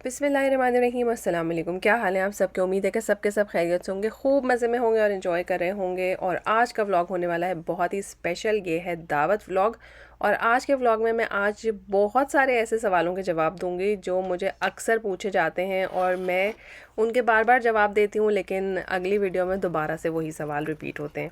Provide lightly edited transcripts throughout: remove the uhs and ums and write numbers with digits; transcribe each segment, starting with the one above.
बिस्मिल्लाहिर्रहमानिर्रहीम अस्सलाम वालेकुम। क्या हाल है आप सबके? उम्मीद है कि सबके सब खैरियत से होंगे, खूब मज़े में होंगे और इन्जॉय कर रहे होंगे। और आज का व्लॉग होने वाला है बहुत ही स्पेशल, ये है दावत व्लॉग। और आज के व्लॉग में मैं आज बहुत सारे ऐसे सवालों के जवाब दूंगी जो मुझे अक्सर पूछे जाते हैं और मैं उनके बार बार जवाब देती हूँ, लेकिन अगली वीडियो में दोबारा से वही सवाल रिपीट होते हैं।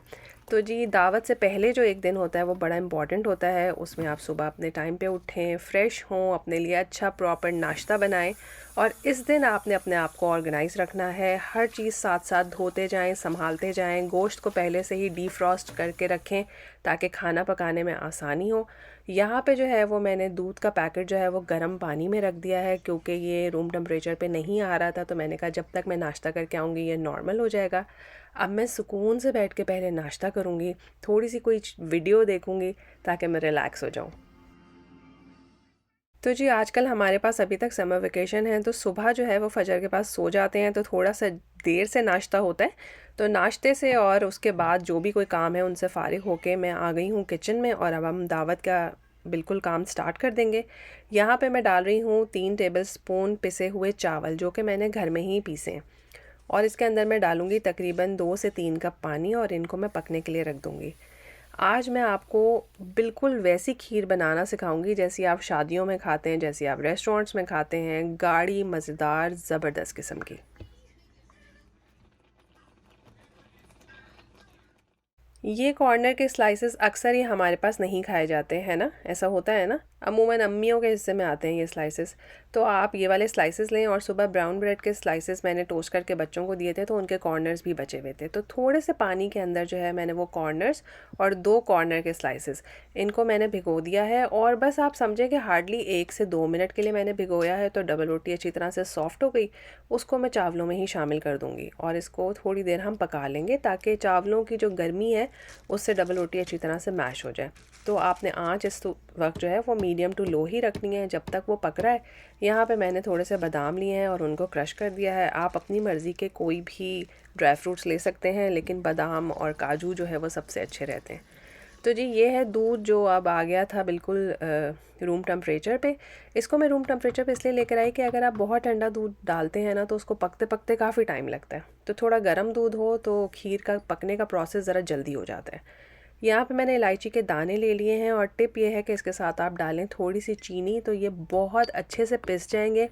तो जी, दावत से पहले जो एक दिन होता है वो बड़ा इम्पॉर्टेंट होता है। उसमें आप सुबह अपने टाइम पे उठें, फ़्रेश हों, अपने लिए अच्छा प्रॉपर नाश्ता बनाएं। और इस दिन आपने अपने आप को ऑर्गेनाइज़ रखना है। हर चीज़ साथ साथ धोते जाएं, संभालते जाएं। गोश्त को पहले से ही डीफ्रॉस्ट करके रखें ताकि खाना पकाने में आसानी हो। यहाँ पे जो है वो मैंने दूध का पैकेट जो है वो गर्म पानी में रख दिया है, क्योंकि ये रूम टेम्परेचर पे नहीं आ रहा था। तो मैंने कहा जब तक मैं नाश्ता करके आऊँगी ये नॉर्मल हो जाएगा। अब मैं सुकून से बैठ के पहले नाश्ता करूँगी, थोड़ी सी कोई वीडियो देखूँगी ताकि मैं रिलैक्स हो जाऊँ। तो जी, आजकल हमारे पास अभी तक समर वेकेशन है, तो सुबह जो है वो फजर के पास सो जाते हैं, तो थोड़ा सा देर से नाश्ता होता है। तो नाश्ते से और उसके बाद जो भी कोई काम है उनसे फ़ारिग होके मैं आ गई हूँ किचन में, और अब हम दावत का बिल्कुल काम स्टार्ट कर देंगे। यहाँ पे मैं डाल रही हूँ 3 टेबल स्पून पिसे हुए चावल, जो कि मैंने घर में ही पीसे हैं। और इसके अंदर मैं डालूँगी तकरीबन 2 से 3 कप पानी, और इनको मैं पकने के लिए रख दूँगी। आज मैं आपको बिल्कुल वैसी खीर बनाना सिखाऊंगी जैसी आप शादियों में खाते हैं, जैसी आप रेस्टोरेंट्स में खाते हैं, गाढ़ी, मज़ेदार, ज़बरदस्त किस्म की। ये कॉर्नर के स्लाइसेस अक्सर ही हमारे पास नहीं खाए जाते हैं ना, ऐसा होता है ना। अमूमन अम्मियों के हिस्से में आते हैं ये स्लाइसेस। तो आप ये वाले स्लाइसेस लें। और सुबह ब्राउन ब्रेड के स्लाइसेस मैंने टोस्ट करके बच्चों को दिए थे, तो उनके कॉर्नर्स भी बचे हुए थे। तो थोड़े से पानी के अंदर जो है मैंने वो कॉर्नर्स और 2 कॉर्नर के स्लाइसेस, इनको मैंने भिगो दिया है। और बस आप समझें कि हार्डली 1 से 2 मिनट के लिए मैंने भिगोया है। तो डबल रोटी अच्छी तरह से सॉफ्ट हो गई। उसको मैं चावलों में ही शामिल कर दूँगी और इसको थोड़ी देर हम पका लेंगे, ताकि चावलों की जो गर्मी है उससे डबल रोटी अच्छी तरह से मैश हो जाए। तो आपने आँच इस वक्त जो है वो मीडियम टू लो ही रखनी है जब तक वो पक रहा है। यहाँ पे मैंने थोड़े से बादाम लिए हैं और उनको क्रश कर दिया है। आप अपनी मर्ज़ी के कोई भी ड्राई फ्रूट्स ले सकते हैं, लेकिन बादाम और काजू जो है वो सबसे अच्छे रहते हैं। तो जी, ये है दूध जो अब आ गया था बिल्कुल रूम टेम्परेचर पे। इसको मैं रूम टेम्परेचर पे इसलिए लेकर आई कि अगर आप बहुत ठंडा दूध डालते हैं ना, तो उसको पकते पकते काफ़ी टाइम लगता है। तो थोड़ा गर्म दूध हो तो खीर का पकने का प्रोसेस ज़रा जल्दी हो जाता है। यहाँ पे मैंने इलायची के दाने ले लिए हैं, और टिप ये है कि इसके साथ आप डालें थोड़ी सी चीनी, तो ये बहुत अच्छे से पिस जाएंगे,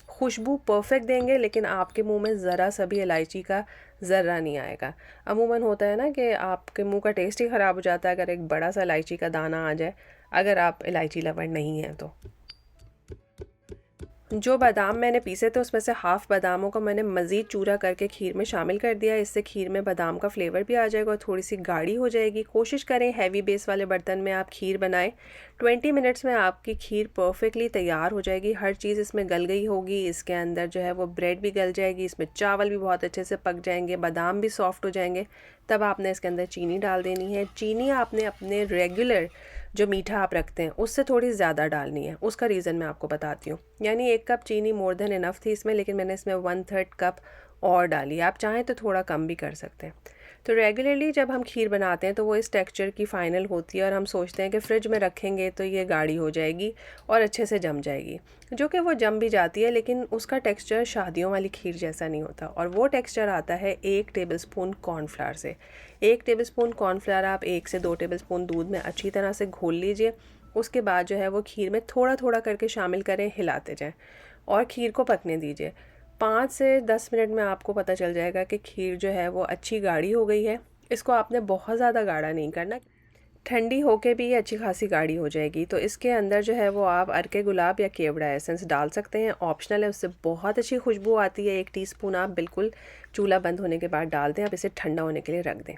खुशबू परफेक्ट देंगे, लेकिन आपके मुंह में ज़रा सा भी इलायची का ज़र्रा नहीं आएगा। अमूमन होता है ना कि आपके मुंह का टेस्ट ही ख़राब हो जाता है अगर एक बड़ा सा इलायची का दाना आ जाए, अगर आप इलायची लवर नहीं हैं तो। जो बादाम मैंने पीसे थे उसमें से हाफ़ बादामों को मैंने मज़ीद चूरा करके खीर में शामिल कर दिया। इससे खीर में बादाम का फ्लेवर भी आ जाएगा और थोड़ी सी गाढ़ी हो जाएगी। कोशिश करें हैवी बेस वाले बर्तन में आप खीर बनाएं। 20 मिनट्स में आपकी खीर परफेक्टली तैयार हो जाएगी। हर चीज़ इसमें गल गई होगी, इसके अंदर जो है वो ब्रेड भी गल जाएगी, इसमें चावल भी बहुत अच्छे से पक जाएंगे, बादाम भी सॉफ्ट हो जाएंगे। तब आपने इसके अंदर चीनी डाल देनी है। चीनी आपने अपने रेगुलर जो मीठा आप रखते हैं उससे थोड़ी ज़्यादा डालनी है। उसका रीज़न मैं आपको बताती हूँ। यानी 1 कप चीनी मोर देन इनफ थी इसमें, लेकिन मैंने इसमें 1/3 कप और डाली। आप चाहें तो थोड़ा कम भी कर सकते हैं। तो रेगुलरली जब हम खीर बनाते हैं तो वो इस टेक्सचर की फ़ाइनल होती है, और हम सोचते हैं कि फ़्रिज में रखेंगे तो ये गाढ़ी हो जाएगी और अच्छे से जम जाएगी, जो कि वो जम भी जाती है, लेकिन उसका टेक्सचर शादियों वाली खीर जैसा नहीं होता। और वो टेक्सचर आता है 1 टेबल स्पून कॉर्नफ्लावर से। 1 टेबल स्पून कॉर्नफ्लावर आप 1 से 2 टेबल स्पून दूध में अच्छी तरह से घोल लीजिए। उसके बाद जो है वो खीर में थोड़ा थोड़ा करके शामिल करें, हिलाते जाएं और खीर को पकने दीजिए। 5 से 10 मिनट में आपको पता चल जाएगा कि खीर जो है वो अच्छी गाढ़ी हो गई है। इसको आपने बहुत ज़्यादा गाढ़ा नहीं करना, ठंडी होके भी ये अच्छी खासी गाढ़ी हो जाएगी। तो इसके अंदर जो है वो आप अर्के गुलाब या केवड़ा एसेंस डाल सकते हैं, ऑप्शनल है, उससे बहुत अच्छी खुशबू आती है। 1 टीस्पून आप बिल्कुल चूल्हा बंद होने के बाद डाल दें। आप इसे ठंडा होने के लिए रख दें।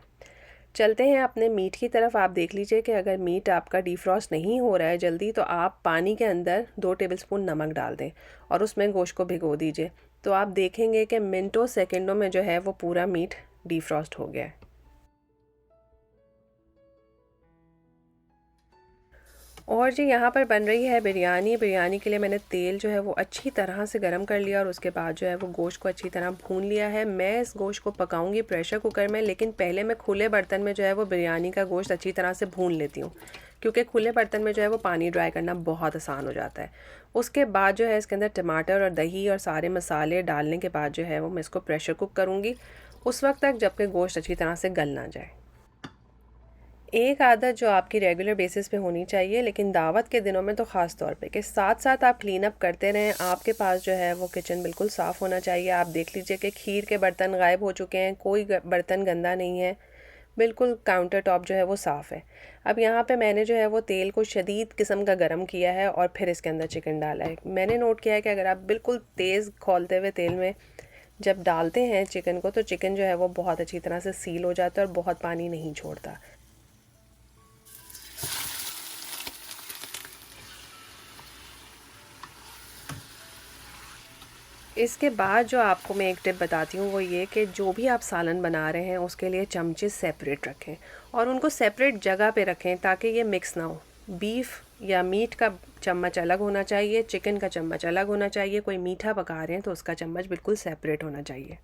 चलते हैं अपने मीट की तरफ। आप देख लीजिए कि अगर मीट आपका डिफ्रॉस्ट नहीं हो रहा है जल्दी, तो आप पानी के अंदर 2 टेबल स्पून नमक डाल दें और उसमें गोश्त को भिगो दीजिए। तो आप देखेंगे कि मिनटों सेकंडों में जो है वो पूरा मीट डिफ्रॉस्ट हो गया है। और जी यहाँ पर बन रही है बिरयानी। बिरयानी के लिए मैंने तेल जो है वो अच्छी तरह से गरम कर लिया और उसके बाद जो है वो गोश्त को अच्छी तरह भून लिया है। मैं इस गोश्त को पकाऊंगी प्रेशर कुकर में, लेकिन पहले मैं खुले बर्तन में जो है वो बिरयानी का गोश्त अच्छी तरह से भून लेती हूँ, क्योंकि खुले बर्तन में जो है वो पानी ड्राई करना बहुत आसान हो जाता है। उसके बाद जो है इसके अंदर टमाटर और दही और सारे मसाले डालने के बाद जो है वो मैं इसको प्रेशर कुक करूँगी उस वक्त तक जब कि गोश्त अच्छी तरह से गल ना जाए। एक आदत जो आपकी रेगुलर बेसिस पे होनी चाहिए, लेकिन दावत के दिनों में तो ख़ास तौर पे, कि साथ साथ आप क्लीन अप करते रहें। आपके पास जो है वो किचन बिल्कुल साफ़ होना चाहिए। आप देख लीजिए कि खीर के बर्तन गायब हो चुके हैं, कोई बर्तन गंदा नहीं है, बिल्कुल काउंटर टॉप जो है वो साफ़ है। अब यहाँ पे मैंने जो है वो तेल को शदीद किस्म का गर्म किया है और फिर इसके अंदर चिकन डाला है। मैंने नोट किया है कि अगर आप बिल्कुल तेज़ खौलते हुए तेल में जब डालते हैं चिकन को, तो चिकन जो है वो बहुत अच्छी तरह से सील हो जाता है और बहुत पानी नहीं छोड़ता। इसके बाद जो आपको मैं एक टिप बताती हूँ वो ये कि जो भी आप सालन बना रहे हैं उसके लिए चमचे सेपरेट रखें और उनको सेपरेट जगह पे रखें ताकि ये मिक्स ना हो। बीफ या मीट का चम्मच अलग होना चाहिए, चिकन का चम्मच अलग होना चाहिए। कोई मीठा पका रहे हैं तो उसका चम्मच बिल्कुल सेपरेट होना चाहिए।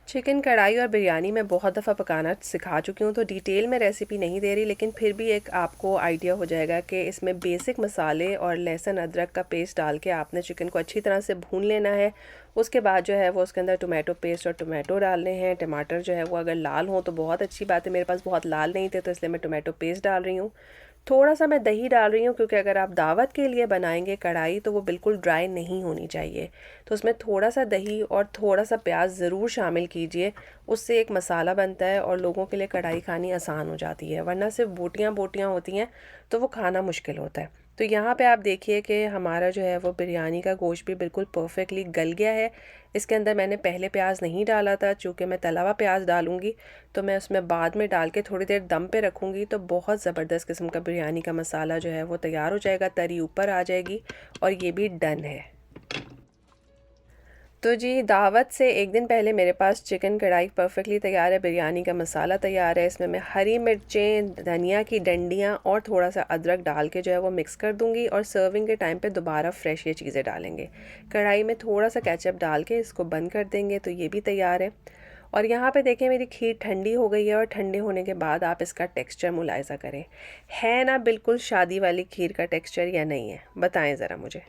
चिकन कढ़ाई और बिरयानी मैं बहुत दफ़ा पकाना सिखा चुकी हूँ, तो डिटेल में रेसिपी नहीं दे रही, लेकिन फिर भी एक आपको आइडिया हो जाएगा कि इसमें बेसिक मसाले और लहसुन अदरक का पेस्ट डाल के आपने चिकन को अच्छी तरह से भून लेना है। उसके बाद जो है वो उसके अंदर टोमेटो पेस्ट और टोमेटो डालने हैं। टमाटर जो है वो अगर लाल हो तो बहुत अच्छी बात है, मेरे पास बहुत लाल नहीं थे तो इसलिए मैं टोमेटो पेस्ट डाल रही हूँ। थोड़ा सा मैं दही डाल रही हूँ क्योंकि अगर आप दावत के लिए बनाएंगे कढ़ाई तो वो बिल्कुल ड्राई नहीं होनी चाहिए, तो उसमें थोड़ा सा दही और थोड़ा सा प्याज ज़रूर शामिल कीजिए। उससे एक मसाला बनता है और लोगों के लिए कढ़ाई खानी आसान हो जाती है, वरना सिर्फ बोटियाँ बोटियाँ होती हैं तो वो खाना मुश्किल होता है। तो यहाँ पे आप देखिए कि हमारा जो है वो बिरयानी का गोश्त भी बिल्कुल परफेक्टली गल गया है। इसके अंदर मैंने पहले प्याज नहीं डाला था, चूँकि मैं तला हुआ प्याज डालूँगी तो मैं उसमें बाद में डाल के थोड़ी देर दम पे रखूँगी, तो बहुत ज़बरदस्त किस्म का बिरयानी का मसाला जो है वो तैयार हो जाएगा, तरी ऊपर आ जाएगी और ये भी डन है। तो जी दावत से एक दिन पहले मेरे पास चिकन कढ़ाई परफेक्टली तैयार है, बिरयानी का मसाला तैयार है। इसमें मैं हरी मिर्चें, धनिया की डंडियाँ और थोड़ा सा अदरक डाल के जो है वो मिक्स कर दूंगी और सर्विंग के टाइम पे दोबारा फ्रेश ये चीज़ें डालेंगे। कढ़ाई में थोड़ा सा केचप डाल के इसको बंद कर देंगे तो ये भी तैयार है। और यहाँ पे देखें मेरी खीर ठंडी हो गई है और ठंडे होने के बाद आप इसका टेक्सचर मुलायजा करें, है ना बिल्कुल शादी वाली खीर का टेक्सचर या नहीं है, बताएं ज़रा मुझे।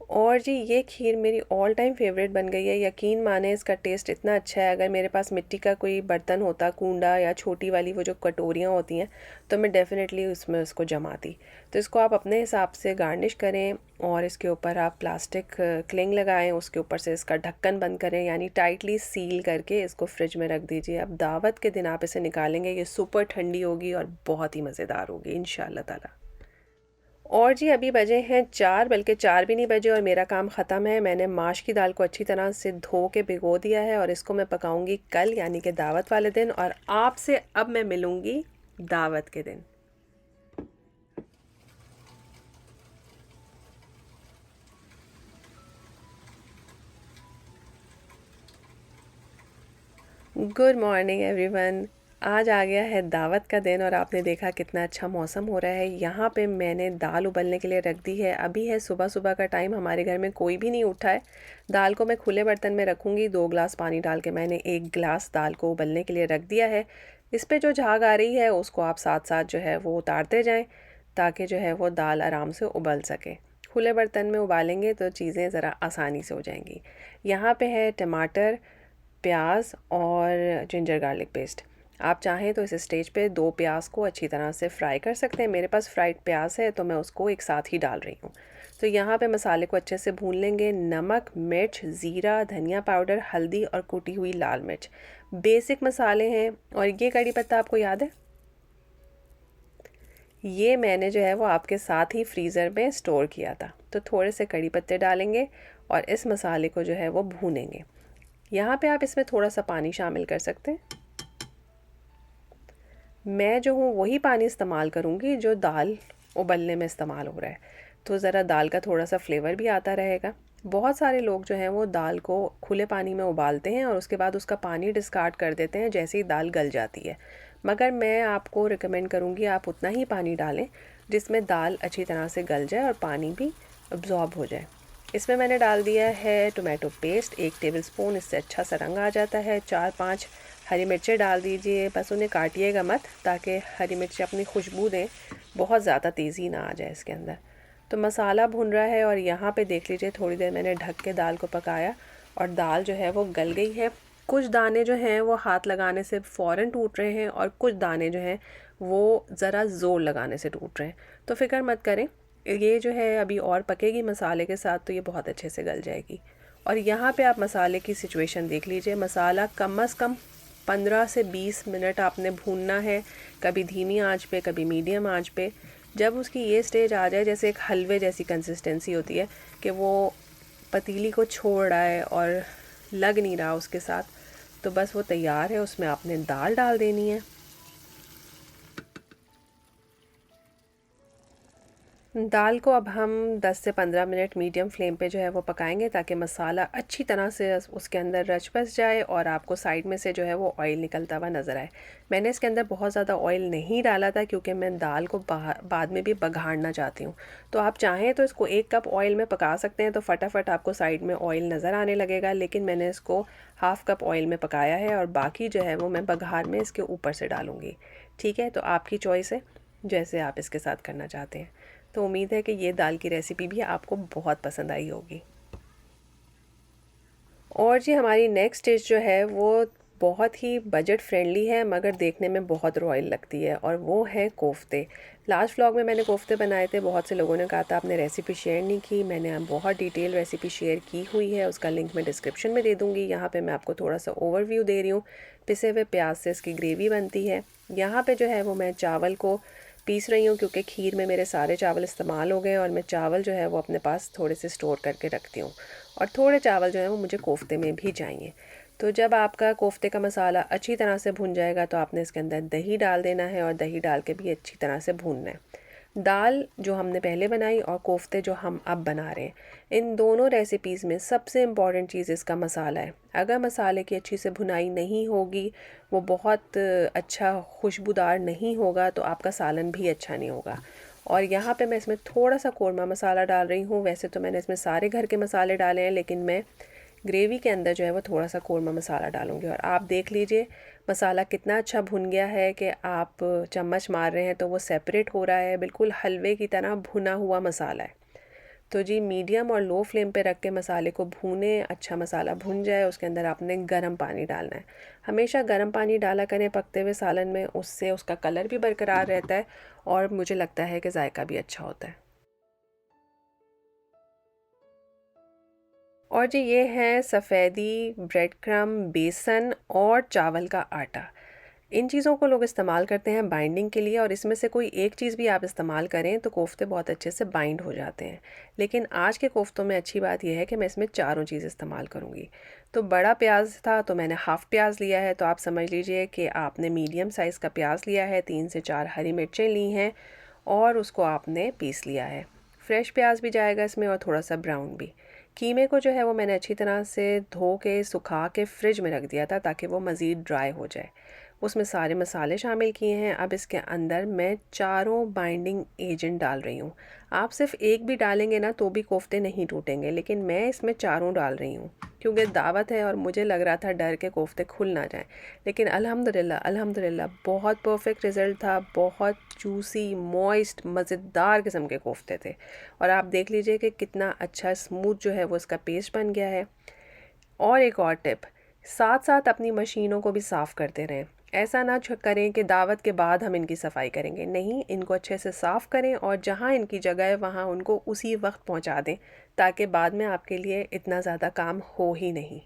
और जी ये खीर मेरी ऑल टाइम फेवरेट बन गई है। यकीन माने इसका टेस्ट इतना अच्छा है, अगर मेरे पास मिट्टी का कोई बर्तन होता, कूंडा या छोटी वाली वो जो कटोरियाँ होती हैं, तो मैं डेफ़िनेटली उसमें उसको जमाती। तो इसको आप अपने हिसाब से गार्निश करें और इसके ऊपर आप प्लास्टिक क्लिंग लगाएं, उसके ऊपर से इसका ढक्कन बंद करें, यानी टाइटली सील करके इसको फ्रिज में रख दीजिए। अब दावत के दिन आप इसे निकालेंगे, ये सुपर ठंडी होगी और बहुत ही मज़ेदार होगी इंशाल्लाह ताला। और जी अभी बजे हैं 4, बल्कि 4 भी नहीं बजे और मेरा काम ख़त्म है। मैंने माश की दाल को अच्छी तरह से धो के भिगो दिया है और इसको मैं पकाऊंगी कल, यानी कि दावत वाले दिन, और आपसे अब मैं मिलूंगी दावत के दिन। Good morning everyone. आज आ गया है दावत का दिन और आपने देखा कितना अच्छा मौसम हो रहा है। यहाँ पे मैंने दाल उबलने के लिए रख दी है। अभी है सुबह सुबह का टाइम, हमारे घर में कोई भी नहीं उठा है। दाल को मैं खुले बर्तन में रखूँगी। 2 गिलास पानी डाल के मैंने 1 गिलास दाल को उबलने के लिए रख दिया है। इस पर जो झाग आ रही है उसको आप साथ साथ जो है वो उतारते जाएँ ताकि जो है वो दाल आराम से उबल सके। खुले बर्तन में उबालेंगे तो चीज़ें ज़रा आसानी से हो जाएंगी। यहाँ पे है टमाटर, प्याज और जिंजर गार्लिक पेस्ट। आप चाहें तो इस स्टेज पे 2 प्याज को अच्छी तरह से फ्राई कर सकते हैं। मेरे पास फ्राइड प्याज है तो मैं उसको एक साथ ही डाल रही हूँ। तो यहाँ पे मसाले को अच्छे से भून लेंगे। नमक, मिर्च, ज़ीरा, धनिया पाउडर, हल्दी और कुटी हुई लाल मिर्च बेसिक मसाले हैं। और ये कड़ी पत्ता आपको याद है, ये मैंने जो है वो आपके साथ ही फ्रीज़र में स्टोर किया था। तो थोड़े से कड़ी पत्ते डालेंगे और इस मसाले को जो है वो भूनेंगे। यहाँ पे आप इसमें थोड़ा सा पानी शामिल कर सकते हैं। मैं जो हूँ वही पानी इस्तेमाल करूँगी जो दाल उबलने में इस्तेमाल हो रहा है। तो ज़रा दाल का थोड़ा सा फ्लेवर भी आता रहेगा। बहुत सारे लोग जो हैं वो दाल को खुले पानी में उबालते हैं और उसके बाद उसका पानी डिस्कार्ड कर देते हैं जैसे ही दाल गल जाती है, मगर मैं आपको रिकमेंड करूँगी आप उतना ही पानी डालें जिसमें दाल अच्छी तरह से गल जाए और पानी भी अब्ज़ॉर्ब हो जाए। इसमें मैंने डाल दिया है टोमेटो पेस्ट 1 टेबलस्पून, इससे अच्छा सा रंग आ जाता है। 4-5 हरी मिर्चें डाल दीजिए, बस उन्हें काटिएगा मत ताकि हरी मिर्चें अपनी खुशबू दें, बहुत ज़्यादा तेज़ी ना आ जाए इसके अंदर। तो मसाला भुन रहा है और यहाँ पे देख लीजिए थोड़ी देर मैंने ढक के दाल को पकाया और दाल जो है वो गल गई है। कुछ दाने जो हैं वो हाथ लगाने से फ़ौरन टूट रहे हैं और कुछ दाने जो हैं वो ज़रा ज़ोर लगाने से टूट रहे हैं। तो फ़िक्र मत करें, ये जो है अभी और पकेगी मसाले के साथ तो ये बहुत अच्छे से गल जाएगी। और यहाँ पे आप मसाले की सिचुएशन देख लीजिए, मसाला कम से कम 15 से 20 मिनट आपने भूनना है, कभी धीमी आंच पे कभी मीडियम आंच पे। जब उसकी ये स्टेज आ जाए जैसे एक हलवे जैसी कंसिस्टेंसी होती है कि वो पतीली को छोड़ रहा है और लग नहीं रहा उसके साथ, तो बस वो तैयार है, उसमें आपने दाल डाल देनी है। दाल को अब हम 10 से 15 मिनट मीडियम फ्लेम पे जो है वो पकाएंगे ताकि मसाला अच्छी तरह से उसके अंदर रच बस जाए और आपको साइड में से जो है वो ऑयल निकलता हुआ नज़र आए। मैंने इसके अंदर बहुत ज़्यादा ऑयल नहीं डाला था क्योंकि मैं दाल को बाद में भी बघाड़ना चाहती हूँ। तो आप चाहें तो इसको 1 कप ऑयल में पका सकते हैं तो फटाफट आपको साइड में ऑयल नज़र आने लगेगा, लेकिन मैंने इसको हाफ़ कप ऑयल में पकाया है और बाकी जो है वो मैं बघार में इसके ऊपर से डालूँगी। ठीक है, तो आपकी चॉइस है जैसे आप इसके साथ करना चाहते हैं। तो उम्मीद है कि ये दाल की रेसिपी भी आपको बहुत पसंद आई होगी। और जी हमारी नेक्स्ट डिश जो है वो बहुत ही बजट फ्रेंडली है मगर देखने में बहुत रॉयल लगती है और वो है कोफ्ते। लास्ट व्लॉग में मैंने कोफ्ते बनाए थे, बहुत से लोगों ने कहा था आपने रेसिपी शेयर नहीं की। मैंने बहुत डिटेल रेसिपी शेयर की हुई है, उसका लिंक मैं डिस्क्रिप्शन में दे दूँगी। यहाँ पे मैं आपको थोड़ा सा ओवरव्यू दे रही हूँ। पिसे हुए प्याज से इसकी ग्रेवी बनती है। यहाँ पे जो है वो मैं चावल को पीस रही हूँ क्योंकि खीर में मेरे सारे चावल इस्तेमाल हो गए और मैं चावल जो है वो अपने पास थोड़े से स्टोर करके रखती हूँ और थोड़े चावल जो है वो मुझे कोफ्ते में भी चाहिए। तो जब आपका कोफ्ते का मसाला अच्छी तरह से भुन जाएगा तो आपने इसके अंदर दही डाल देना है और दही डाल के भी अच्छी तरह से भूनना है। दाल जो हमने पहले बनाई और कोफ्ते जो हम अब बना रहे हैं, इन दोनों रेसिपीज़ में सबसे इम्पॉर्टेंट चीज़ इसका मसाला है। अगर मसाले की अच्छी से भुनाई नहीं होगी, वो बहुत अच्छा खुशबूदार नहीं होगा तो आपका सालन भी अच्छा नहीं होगा। और यहाँ पे मैं इसमें थोड़ा सा कोरमा मसाला डाल रही हूँ। वैसे तो मैंने इसमें सारे घर के मसाले डाले हैं, लेकिन मैं ग्रेवी के अंदर जो है वो थोड़ा सा कोरमा मसाला डालूँगी। और आप देख लीजिए मसाला कितना अच्छा भुन गया है कि आप चम्मच मार रहे हैं तो वो सेपरेट हो रहा है, बिल्कुल हलवे की तरह भुना हुआ मसाला है। तो जी मीडियम और लो फ्लेम पे रख के मसाले को भूनें, अच्छा मसाला भुन जाए उसके अंदर आपने गर्म पानी डालना है। हमेशा गर्म पानी डाला करें पकते हुए सालन में, उससे उसका कलर भी बरकरार रहता है और मुझे लगता है कि जायका भी अच्छा होता है। और जी ये है सफ़ेदी, ब्रेड क्रम्ब, बेसन और चावल का आटा। इन चीज़ों को लोग इस्तेमाल करते हैं बाइंडिंग के लिए और इसमें से कोई एक चीज़ भी आप इस्तेमाल करें तो कोफ्ते बहुत अच्छे से बाइंड हो जाते हैं। लेकिन आज के कोफ्तों में अच्छी बात यह है कि मैं इसमें चारों चीज़ इस्तेमाल करूँगी। तो बड़ा प्याज था तो मैंने हाफ़ प्याज लिया है, तो आप समझ लीजिए कि आपने मीडियम साइज़ का प्याज लिया है, 3 से 4 हरी मिर्चें ली हैं और उसको आपने पीस लिया है। फ्रेश प्याज भी जाएगा इसमें और थोड़ा सा ब्राउन भी। कीमे को जो है वो मैंने अच्छी तरह से धो के सुखा के फ्रिज में रख दिया था ताकि वो मज़ीद ड्राई हो जाए। उसमें सारे मसाले शामिल किए हैं। अब इसके अंदर मैं चारों बाइंडिंग एजेंट डाल रही हूँ। आप सिर्फ एक भी डालेंगे ना तो भी कोफ्ते नहीं टूटेंगे, लेकिन मैं इसमें चारों डाल रही हूँ क्योंकि दावत है और मुझे लग रहा था डर के कोफ्ते खुल ना जाएं। लेकिन अल्हम्दुलिल्लाह अल्हम्दुलिल्लाह बहुत परफेक्ट रिज़ल्ट था। बहुत जूसी, मॉइस्ट, मज़ेदार किस्म के कोफ्ते थे और आप देख लीजिए कि कितना अच्छा स्मूथ जो है वो इसका पेस्ट बन गया है। और एक और टिप, साथ साथ अपनी मशीनों को भी साफ़ करते रहें। ऐसा ना करें कि दावत के बाद हम इनकी सफाई करेंगे, नहीं, इनको अच्छे से साफ़ करें और जहाँ इनकी जगह है वहाँ उनको उसी वक्त पहुँचा दें ताकि बाद में आपके लिए इतना ज़्यादा काम हो ही नहीं।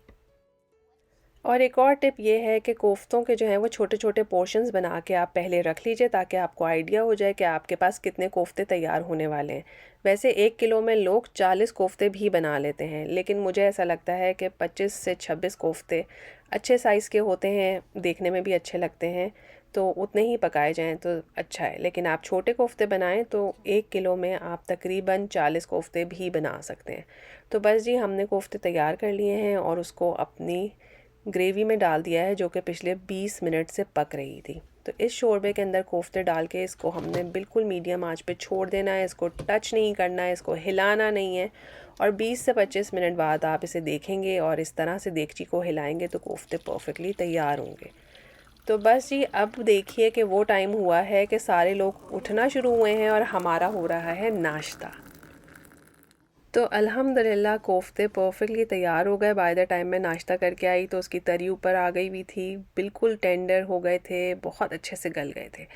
और एक और टिप ये है कि कोफ्तों के जो हैं वो छोटे छोटे पोर्शंस बना के आप पहले रख लीजिए ताकि आपको आइडिया हो जाए कि आपके पास कितने कोफ्ते तैयार होने वाले हैं। वैसे 1 किलो में लोग 40 कोफ्ते भी बना लेते हैं, लेकिन मुझे ऐसा लगता है कि 25 से 26 कोफ्ते अच्छे साइज़ के होते हैं, देखने में भी अच्छे लगते हैं। तो उतने ही पकाए जाएं तो अच्छा है। लेकिन आप छोटे कोफ्ते बनाएं तो 1 किलो में आप तकरीबन 40 कोफ्ते भी बना सकते हैं। तो बस जी, हमने कोफ्ते तैयार कर लिए हैं और उसको अपनी ग्रेवी में डाल दिया है, जो कि पिछले 20 मिनट से पक रही थी। तो इस शोरबे के अंदर कोफ्ते डाल के इसको हमने बिल्कुल मीडियम आंच पे छोड़ देना है। इसको टच नहीं करना है, इसको हिलाना नहीं है। और 20 से 25 मिनट बाद आप इसे देखेंगे और इस तरह से देगची को हिलाएंगे तो कोफ्ते परफेक्टली तैयार होंगे। तो बस जी, अब देखिए कि वो टाइम हुआ है कि सारे लोग उठना शुरू हुए हैं और हमारा हो रहा है नाश्ता। तो अल्हम्दुलिल्लाह कोफ्ते परफेक्टली तैयार हो गए। बाय द टाइम मैं नाश्ता करके आई तो उसकी तरी ऊपर आ गई हुई थी, बिल्कुल टेंडर हो गए थे, बहुत अच्छे से गल गए थे।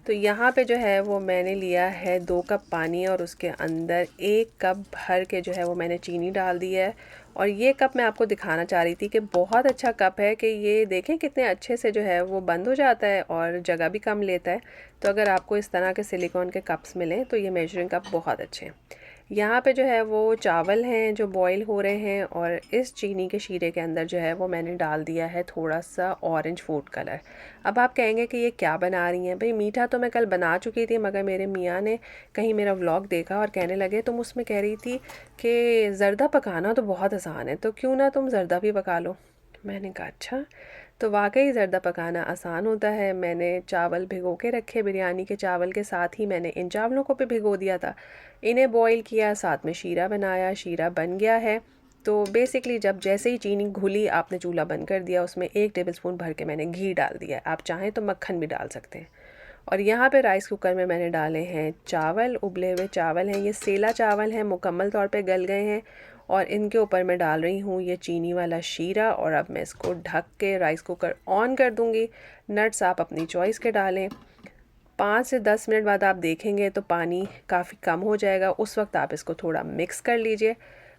तो यहाँ पे जो है वो मैंने लिया है 2 कप पानी और उसके अंदर 1 कप भर के जो है वो मैंने चीनी डाल दी है। और ये कप मैं आपको दिखाना चाह रही थी कि बहुत अच्छा कप है कि ये देखें कितने अच्छे से जो है वो बंद हो जाता है और जगह भी कम लेता है। तो अगर आपको इस तरह के सिलिकॉन के कप्स मिलें तो ये मेजरिंग कप बहुत अच्छे हैं। यहाँ पे जो है वो चावल हैं जो बॉईल हो रहे हैं और इस चीनी के शीरे के अंदर जो है वो मैंने डाल दिया है थोड़ा सा ऑरेंज फूड कलर। अब आप कहेंगे कि ये क्या बना रही हैं भाई, मीठा तो मैं कल बना चुकी थी, मगर मेरे मियाँ ने कहीं मेरा व्लॉग देखा और कहने लगे तुम उसमें कह रही थी कि ज़र्दा पकाना तो बहुत आसान है, तो क्यों ना तुम ज़र्दा भी पका लो। मैंने कहा अच्छा। तो वाकई ज़र्दा पकाना आसान होता है। मैंने चावल भिगो के रखे, बिरयानी के चावल के साथ ही मैंने इन चावलों को भी भिगो दिया था। इन्हें बॉईल किया, साथ में शीरा बनाया, शीरा बन गया है। तो बेसिकली जब जैसे ही चीनी घुली आपने चूल्हा बंद कर दिया, उसमें 1 टेबलस्पून भर के मैंने घी डाल दिया। आप चाहें तो मक्खन भी डाल सकते हैं। और यहाँ पे राइस कुकर में मैंने डाले हैं चावल, उबले हुए चावल हैं, ये सेला चावल हैं, मुकम्मल तौर पे गल गए हैं। और इनके ऊपर मैं डाल रही हूँ ये चीनी वाला शीरा और अब मैं इसको ढक के राइस कुकर ऑन कर दूँगी। नट्स आप अपनी चॉइस के डालें। 5 से 10 मिनट बाद आप देखेंगे तो पानी काफ़ी कम हो जाएगा, उस वक्त आप इसको थोड़ा मिक्स कर लीजिए।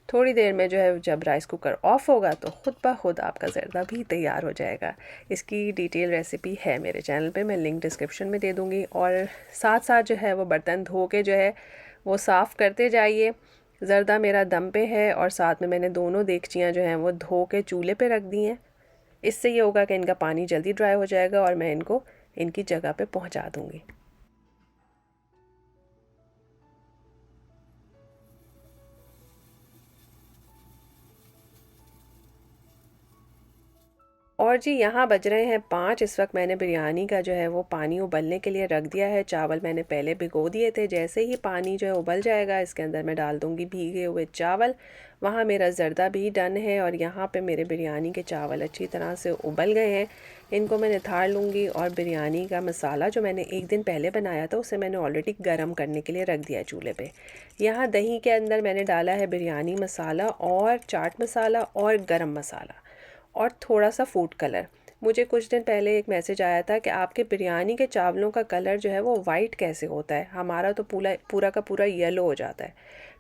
थोड़ी देर में जो है जब राइस कुकर ऑफ़ होगा तो ख़ुद ब खुद आपका ज़र्दा भी तैयार हो जाएगा। इसकी डिटेल रेसिपी है मेरे चैनल पे, मैं लिंक डिस्क्रिप्शन में दे दूँगी। और साथ साथ जो है वो बर्तन धो के जो है वो साफ़ करते जाइए। ज़र्दा मेरा दम पे है और साथ में मैंने दोनों देगचियाँ जो हैं वो धो के चूल्हे पे रख दी हैं। इससे ये होगा कि इनका पानी जल्दी ड्राई हो जाएगा और मैं इनको इनकी जगह पे पहुंचा दूंगी। और जी यहाँ बज रहे हैं 5। इस वक्त मैंने बिरयानी का जो है वो पानी उबलने के लिए रख दिया है। चावल मैंने पहले भिगो दिए थे, जैसे ही पानी जो है उबल जाएगा इसके अंदर मैं डाल दूँगी भीगे हुए चावल। वहाँ मेरा ज़र्दा भी डन है और यहाँ पे मेरे बिरयानी के चावल अच्छी तरह से उबल गए हैं। इनको मैं निथार लूँगी और बिरयानी का मसाला जो मैंने एक दिन पहले बनाया था उसे मैंने ऑलरेडी गर्म करने के लिए रख दिया है चूल्हे पे। यहाँ दही के अंदर मैंने डाला है बिरयानी मसाला और चाट मसाला और गरम मसाला और थोड़ा सा फूड कलर। मुझे कुछ दिन पहले एक मैसेज आया था कि आपके बिरयानी के चावलों का कलर जो है वो वाइट कैसे होता है, हमारा तो पूरा का पूरा येलो हो जाता है।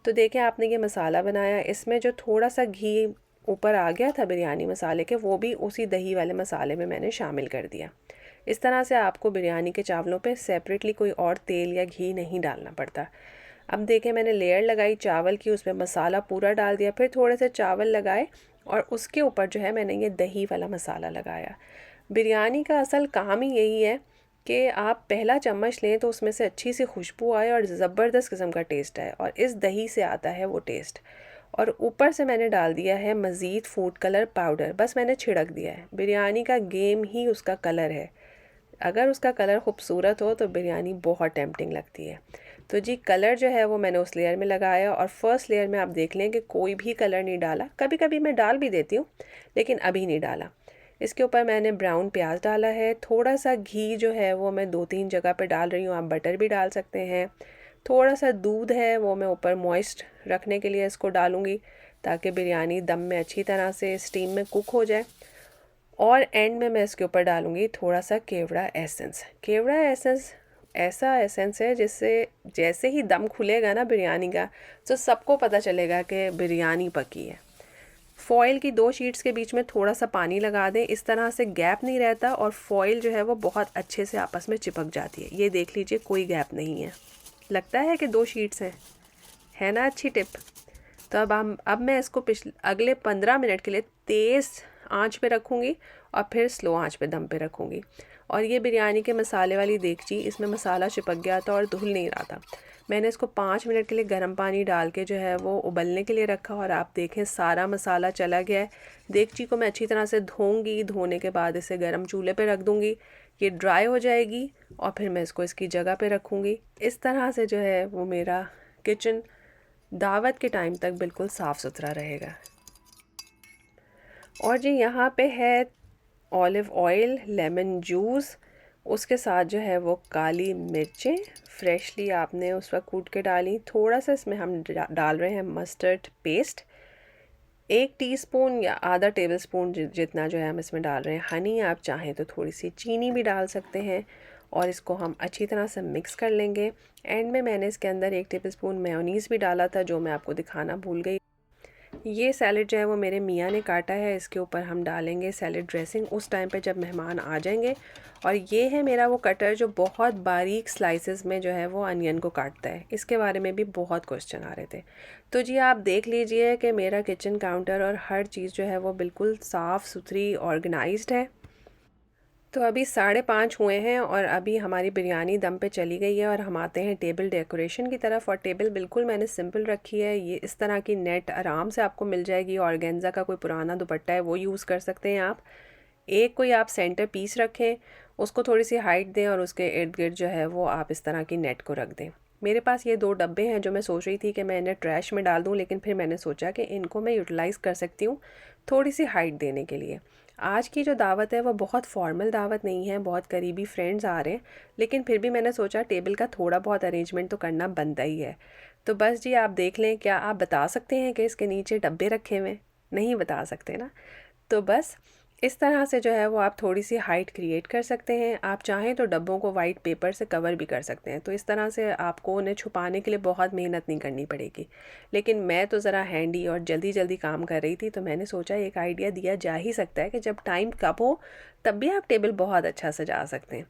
तो देखें आपने ये मसाला बनाया, इसमें जो थोड़ा सा घी ऊपर आ गया था बिरयानी मसाले के, वो भी उसी दही वाले मसाले में मैंने शामिल कर दिया। इस तरह से आपको बिरयानी के चावलों पे सेपरेटली कोई और तेल या घी नहीं डालना पड़ता। अब देखें मैंने लेयर लगाई चावल की, उसमें मसाला पूरा डाल दिया, फिर थोड़े से चावल लगाए और उसके ऊपर जो है मैंने ये दही वाला मसाला लगाया। बिरयानी का असल काम ही यही है कि आप पहला चम्मच लें तो उसमें से अच्छी सी खुशबू आए और ज़बरदस्त किस्म का टेस्ट आए, और इस दही से आता है वो टेस्ट। और ऊपर से मैंने डाल दिया है मज़ीद फूड कलर पाउडर, बस मैंने छिड़क दिया है। बिरयानी का गेम ही उसका कलर है, अगर उसका कलर खूबसूरत हो तो बिरयानी बहुत टेम्पटिंग लगती है। तो जी कलर जो है वो मैंने उस लेयर में लगाया और फर्स्ट लेयर में आप देख लें कि कोई भी कलर नहीं डाला। कभी कभी मैं डाल भी देती हूँ लेकिन अभी नहीं डाला। इसके ऊपर मैंने ब्राउन प्याज डाला है, थोड़ा सा घी जो है वो मैं 2-3 जगह पे डाल रही हूँ, आप बटर भी डाल सकते हैं। थोड़ा सा दूध है वो मैं ऊपर मॉइस्ट रखने के लिए इसको डालूँगी ताकि बिरयानी दम में अच्छी तरह से स्टीम में कुक हो जाए। और एंड में मैं इसके ऊपर डालूँगी थोड़ा सा केवड़ा एसेंस। केवड़ा एसेंस ऐसा एसेंस है जिससे जैसे ही दम खुलेगा ना बिरयानी का तो सबको पता चलेगा कि बिरयानी पकी है। फॉइल की 2 शीट्स के बीच में थोड़ा सा पानी लगा दें, इस तरह से गैप नहीं रहता और फॉइल जो है वो बहुत अच्छे से आपस में चिपक जाती है। ये देख लीजिए कोई गैप नहीं है, लगता है कि 2 शीट्स हैं, है ना अच्छी टिप। तो अब मैं इसको अगले 15 मिनट के लिए तेज़ आंच पे रखूँगी और फिर स्लो आंच पे दम पे रखूँगी। और ये बिरयानी के मसाले वाली देगची, इसमें मसाला चिपक गया था और धुल नहीं रहा था। मैंने इसको 5 मिनट के लिए गर्म पानी डाल के जो है वो उबलने के लिए रखा और आप देखें सारा मसाला चला गया है। देगची को मैं अच्छी तरह से धोऊंगी, धोने के बाद इसे गर्म चूल्हे पे रख दूंगी, ये ड्राई हो जाएगी और फिर मैं इसको इसकी जगह पे रखूँगी। इस तरह से जो है वो मेरा किचन दावत के टाइम तक बिल्कुल साफ़ सुथरा रहेगा। और जी यहाँ पे है ऑलिव ऑयल, लेमन जूस, उसके साथ जो है वो काली मिर्चें फ्रेशली आपने उस वक्त कूट के डाली। थोड़ा सा इसमें हम डाल रहे हैं मस्टर्ड पेस्ट, 1 टीस्पून या आधा टेबलस्पून जितना जो है हम इसमें डाल रहे हैं हनी। आप चाहें तो थोड़ी सी चीनी भी डाल सकते हैं और इसको हम अच्छी तरह से मिक्स कर लेंगे। एंड में मैंने इसके अंदर 1 टेबलस्पून मेयोनीज़ भी डाला था, जो मैं आपको दिखाना भूल गई। ये सैलेड जो है वो मेरे मियाँ ने काटा है, इसके ऊपर हम डालेंगे सैलेड ड्रेसिंग उस टाइम पे जब मेहमान आ जाएंगे। और ये है मेरा वो कटर जो बहुत बारीक स्लाइसेस में जो है वो अनियन को काटता है। इसके बारे में भी बहुत क्वेश्चन आ रहे थे। तो जी आप देख लीजिए कि मेरा किचन काउंटर और हर चीज़ जो है वो बिल्कुल साफ़ सुथरी ऑर्गेनाइज्ड है। तो अभी 5:30 हुए हैं और अभी हमारी बिरयानी दम पे चली गई है और हम आते हैं टेबल डेकोरेशन की तरफ। और टेबल बिल्कुल मैंने सिंपल रखी है। ये इस तरह की नेट आराम से आपको मिल जाएगी, ऑर्गेन्जा का कोई पुराना दुपट्टा है वो यूज़ कर सकते हैं आप। एक कोई आप सेंटर पीस रखें, उसको थोड़ी सी हाइट दें और उसके इर्द गिर्द जो है वो आप इस तरह की नेट को रख दें। मेरे पास ये 2 डब्बे हैं जो मैं सोच रही थी कि मैं इन्हें ट्रैश में डाल दूं, लेकिन फिर मैंने सोचा कि इनको मैं यूटिलाइज़ कर सकती हूँ थोड़ी सी हाइट देने के लिए। आज की जो दावत है वो बहुत फॉर्मल दावत नहीं है, बहुत करीबी फ्रेंड्स आ रहे हैं, लेकिन फिर भी मैंने सोचा टेबल का थोड़ा बहुत अरेंजमेंट तो करना बनता ही है। तो बस जी आप देख लें, क्या आप बता सकते हैं कि इसके नीचे डब्बे रखे हुए? नहीं बता सकते ना। तो बस इस तरह से जो है वो आप थोड़ी सी हाइट क्रिएट कर सकते हैं। आप चाहें तो डब्बों को वाइट पेपर से कवर भी कर सकते हैं, तो इस तरह से आपको उन्हें छुपाने के लिए बहुत मेहनत नहीं करनी पड़ेगी। लेकिन मैं तो ज़रा हैंडी और जल्दी जल्दी काम कर रही थी, तो मैंने सोचा एक आइडिया दिया जा ही सकता है कि जब टाइम कब हो तब भी आप टेबल बहुत अच्छा सजा सकते हैं।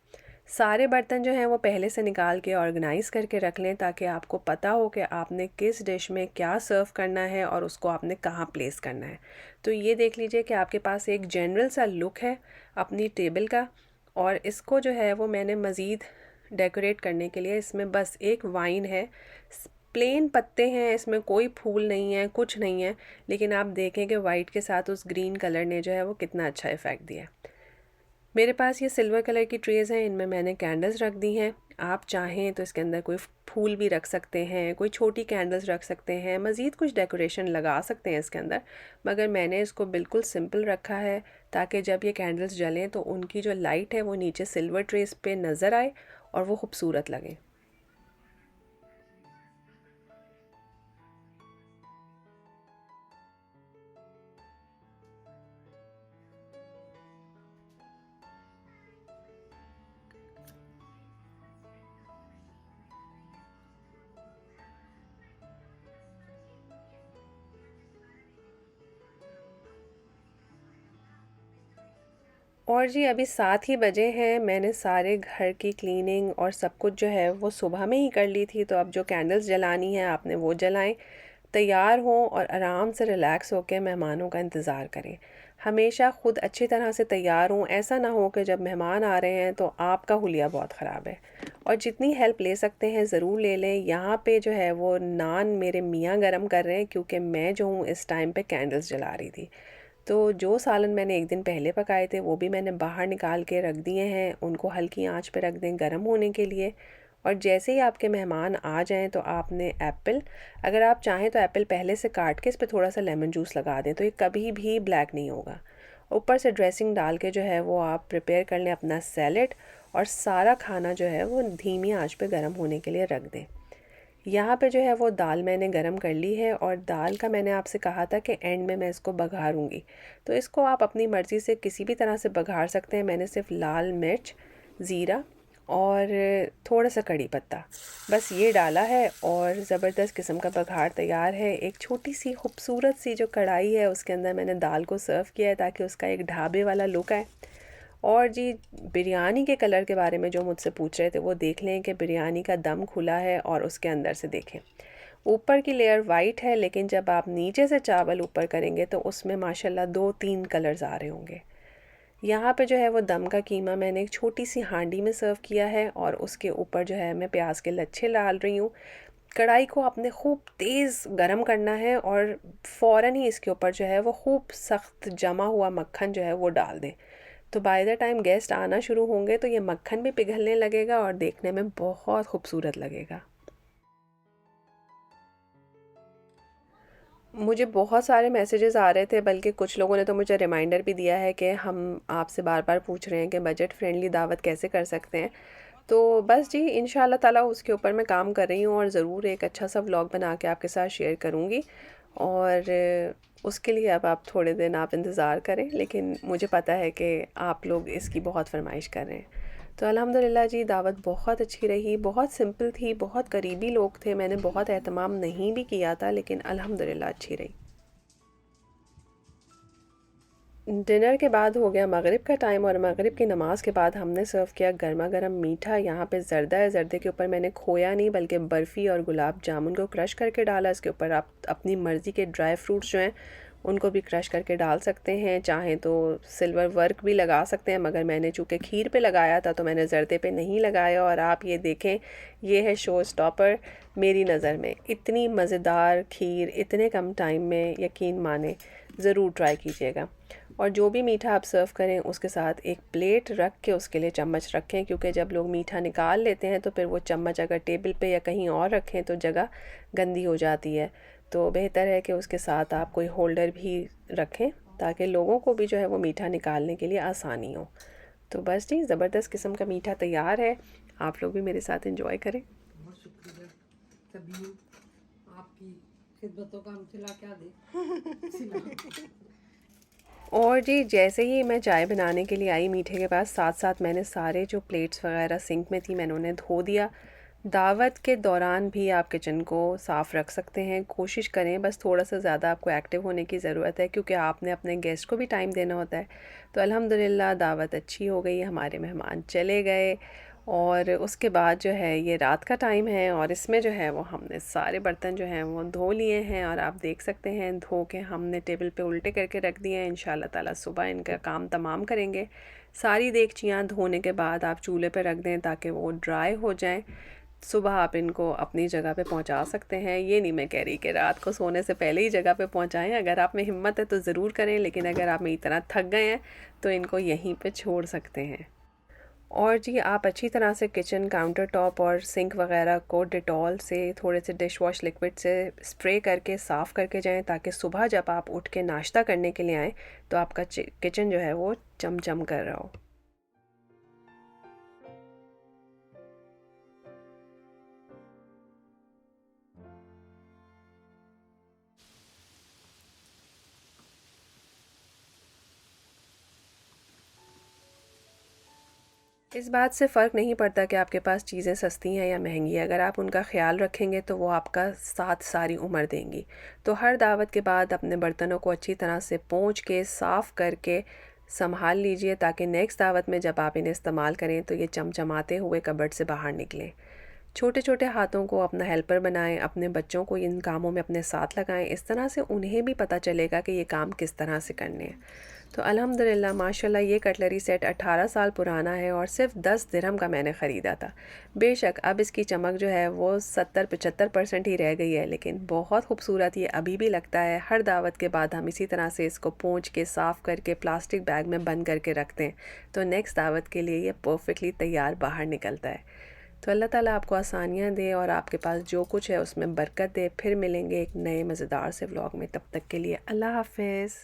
सारे बर्तन जो हैं वो पहले से निकाल के ऑर्गेनाइज़ करके रख लें, ताकि आपको पता हो कि आपने किस डिश में क्या सर्व करना है और उसको आपने कहाँ प्लेस करना है। तो ये देख लीजिए कि आपके पास एक जनरल सा लुक है अपनी टेबल का। और इसको जो है वो मैंने मज़ीद डेकोरेट करने के लिए इसमें बस एक वाइन है, प्लेन पत्ते हैं, इसमें कोई फूल नहीं है, कुछ नहीं है, लेकिन आप देखें कि वाइट के साथ उस ग्रीन कलर ने जो है वो कितना अच्छा इफ़ेक्ट दिया है। मेरे पास ये सिल्वर कलर की ट्रेज़ हैं, इनमें मैंने कैंडल्स रख दी हैं। आप चाहें तो इसके अंदर कोई फूल भी रख सकते हैं, कोई छोटी कैंडल्स रख सकते हैं, मज़ीद कुछ डेकोरेशन लगा सकते हैं इसके अंदर, मगर मैंने इसको बिल्कुल सिंपल रखा है ताकि जब ये कैंडल्स जलें तो उनकी जो लाइट है वो नीचे सिल्वर ट्रेस पे नज़र आए और वो खूबसूरत लगे। और जी अभी 7 ही बजे हैं। मैंने सारे घर की क्लीनिंग और सब कुछ जो है वो सुबह में ही कर ली थी। तो अब जो कैंडल्स जलानी है आपने वो जलाएं, तैयार हों और आराम से रिलैक्स होकर मेहमानों का इंतज़ार करें। हमेशा ख़ुद अच्छी तरह से तैयार हों, ऐसा ना हो कि जब मेहमान आ रहे हैं तो आपका हुलिया बहुत ख़राब है। और जितनी हेल्प ले सकते हैं ज़रूर ले लें। यहाँ पे जो है वो नान मेरे मियाँ गरम कर रहे हैं, क्योंकि मैं जो हूँ इस टाइम पे कैंडल्स जला रही थी। तो जो सालन मैंने एक दिन पहले पकाए थे वो भी मैंने बाहर निकाल के रख दिए हैं, उनको हल्की आंच पे रख दें गर्म होने के लिए। और जैसे ही आपके मेहमान आ जाएं तो आपने एप्पल, अगर आप चाहें तो एप्पल पहले से काट के इस पर थोड़ा सा लेमन जूस लगा दें, तो ये कभी भी ब्लैक नहीं होगा। ऊपर से ड्रेसिंग डाल के जो है वो आप प्रिपेयर कर लें अपना सैलेड, और सारा खाना जो है वो धीमी आंच पे गर्म होने के लिए रख दें। यहाँ पे जो है वो दाल मैंने गरम कर ली है, और दाल का मैंने आपसे कहा था कि एंड में मैं इसको बघारूंगी, तो इसको आप अपनी मर्ज़ी से किसी भी तरह से बघार सकते हैं। मैंने सिर्फ लाल मिर्च, ज़ीरा और थोड़ा सा कड़ी पत्ता बस ये डाला है, और ज़बरदस्त किस्म का बघार तैयार है। एक छोटी सी खूबसूरत सी जो कढ़ाई है उसके अंदर मैंने दाल को सर्व किया है ताकि उसका एक ढाबे वाला लुक आए। और जी बिरयानी के कलर के बारे में जो मुझसे पूछ रहे थे, वो देख लें कि बिरयानी का दम खुला है और उसके अंदर से देखें ऊपर की लेयर वाइट है, लेकिन जब आप नीचे से चावल ऊपर करेंगे तो उसमें माशाल्लाह 2-3 कलर्स आ रहे होंगे। यहाँ पे जो है वो दम का कीमा मैंने एक छोटी सी हांडी में सर्व किया है और उसके ऊपर जो है मैं प्याज के लच्छे डाल रही हूँ। कढ़ाई को आपने खूब तेज़ गरम करना है और फ़ौरन ही इसके ऊपर जो है वो खूब सख्त जमा हुआ मक्खन जो है वो डाल दें। तो बाय द टाइम गेस्ट आना शुरू होंगे तो ये मक्खन भी पिघलने लगेगा और देखने में बहुत खूबसूरत लगेगा। मुझे बहुत सारे मैसेजेस आ रहे थे, बल्कि कुछ लोगों ने तो मुझे रिमाइंडर भी दिया है कि हम आपसे बार बार पूछ रहे हैं कि बजट फ्रेंडली दावत कैसे कर सकते हैं। तो बस जी, इंशाल्लाह ताला उसके ऊपर मैं काम कर रही हूँ और ज़रूर एक अच्छा सा व्लॉग बना के आपके साथ शेयर करूँगी। और उसके लिए अब आप थोड़े दिन आप इंतज़ार करें, लेकिन मुझे पता है कि आप लोग इसकी बहुत फरमाइश कर रहे हैं। तो अल्हम्दुलिल्लाह जी, दावत बहुत अच्छी रही, बहुत सिंपल थी, बहुत करीबी लोग थे, मैंने बहुत एहतमाम नहीं भी किया था, लेकिन अल्हम्दुलिल्लाह अच्छी रही। डिनर के बाद हो गया मगरिब का टाइम और मगरिब की नमाज़ के बाद हमने सर्व किया गर्मा गर्म मीठा। यहाँ पे ज़र्दा है, ज़र्दे के ऊपर मैंने खोया नहीं बल्कि बर्फ़ी और गुलाब जामुन को क्रश करके डाला। इसके ऊपर आप अपनी मर्ज़ी के ड्राई फ्रूट्स जो हैं उनको भी क्रश करके डाल सकते हैं, चाहें तो सिल्वर वर्क भी लगा सकते हैं, मगर मैंने चूँकि खीर पे लगाया था तो मैंने ज़र्दे पे नहीं लगाया। और आप ये देखें, ये है शो स्टॉपर मेरी नज़र में। इतनी मज़ेदार खीर इतने कम टाइम में, यकीन माने, ज़रूर ट्राई कीजिएगा। और जो भी मीठा आप सर्व करें उसके साथ एक प्लेट रख के उसके लिए चम्मच रखें, क्योंकि जब लोग मीठा निकाल लेते हैं तो फिर वो चम्मच अगर टेबल पे या कहीं और रखें तो जगह गंदी हो जाती है। तो बेहतर है कि उसके साथ आप कोई होल्डर भी रखें ताकि लोगों को भी जो है वो मीठा निकालने के लिए आसानी हो। तो बस जी, ज़बरदस्त किस्म का मीठा तैयार है, आप लोग भी मेरे साथ इंजॉय करें। बहुत शुक्रिया कभी आपकी खिदमतों का हम सिला क्या दे सिला। और जी, जैसे ही मैं चाय बनाने के लिए आई मीठे के पास, साथ साथ मैंने सारे जो प्लेट्स वगैरह सिंक में थी मैंने उन्हें धो दिया। दावत के दौरान भी आप किचन को साफ़ रख सकते हैं, कोशिश करें, बस थोड़ा सा ज़्यादा आपको एक्टिव होने की ज़रूरत है क्योंकि आपने अपने गेस्ट को भी टाइम देना होता है। तो अल्हम्दुलिल्लाह दावत अच्छी हो गई, हमारे मेहमान चले गए और उसके बाद जो है ये रात का टाइम है और इसमें जो है वो हमने सारे बर्तन जो हैं वो धो लिए हैं और आप देख सकते हैं धो के हमने टेबल पे उल्टे करके रख दिए हैं। इंशाल्लाह ताला सुबह इनका काम तमाम करेंगे। सारी देगचियाँ धोने के बाद आप चूल्हे पे रख दें ताकि वो ड्राई हो जाएं। सुबह आप इनको अपनी जगह पे पहुंचा सकते हैं। ये नहीं मैं कह रही कि रात को सोने से पहले ही जगह पे पहुंचाएं, अगर आप में हिम्मत है तो ज़रूर करें, लेकिन अगर आप में इतना थक गए हैं तो इनको यहीं पे छोड़ सकते हैं। और जी, आप अच्छी तरह से किचन काउंटर टॉप और सिंक वगैरह को डिटॉल से, थोड़े से डिश वॉश लिक्विड से स्प्रे करके साफ़ करके जाएं ताकि सुबह जब आप उठ के नाश्ता करने के लिए आएँ तो आपका किचन जो है वो चमचम कर रहा हो। इस बात से फ़र्क नहीं पड़ता कि आपके पास चीज़ें सस्ती हैं या महंगी हैं, अगर आप उनका ख़्याल रखेंगे तो वो आपका साथ सारी उम्र देंगी। तो हर दावत के बाद अपने बर्तनों को अच्छी तरह से पोंछ के साफ़ करके संभाल लीजिए ताकि नेक्स्ट दावत में जब आप इन्हें इस्तेमाल करें तो ये चमचमाते हुए कबर्ड से बाहर निकलें। छोटे छोटे हाथों को अपना हेल्पर बनाएं, अपने बच्चों को इन कामों में अपने साथ लगाएं, इस तरह से उन्हें भी पता चलेगा कि ये काम किस तरह से करने हैं। तो अल्हम्दुलिल्लाह माशाल्लाह ये कटलरी सेट 18 साल पुराना है और सिर्फ 10 दिरहम का मैंने ख़रीदा था। बेशक अब इसकी चमक जो है वो 70-75% ही रह गई है, लेकिन बहुत खूबसूरत ये अभी भी लगता है। हर दावत के बाद हम इसी तरह से इसको पोंछ के साफ़ करके प्लास्टिक बैग में बंद करके रखते हैं तो नेक्स्ट दावत के लिए ये परफेक्टली तैयार बाहर निकलता है। तो अल्लाह ताला आपको आसानियाँ दे और आपके पास जो कुछ है उसमें बरकत दे। फिर मिलेंगे एक नए मज़ेदार से व्लॉग में, तब तक के लिए अल्लाह हाफ़िज़।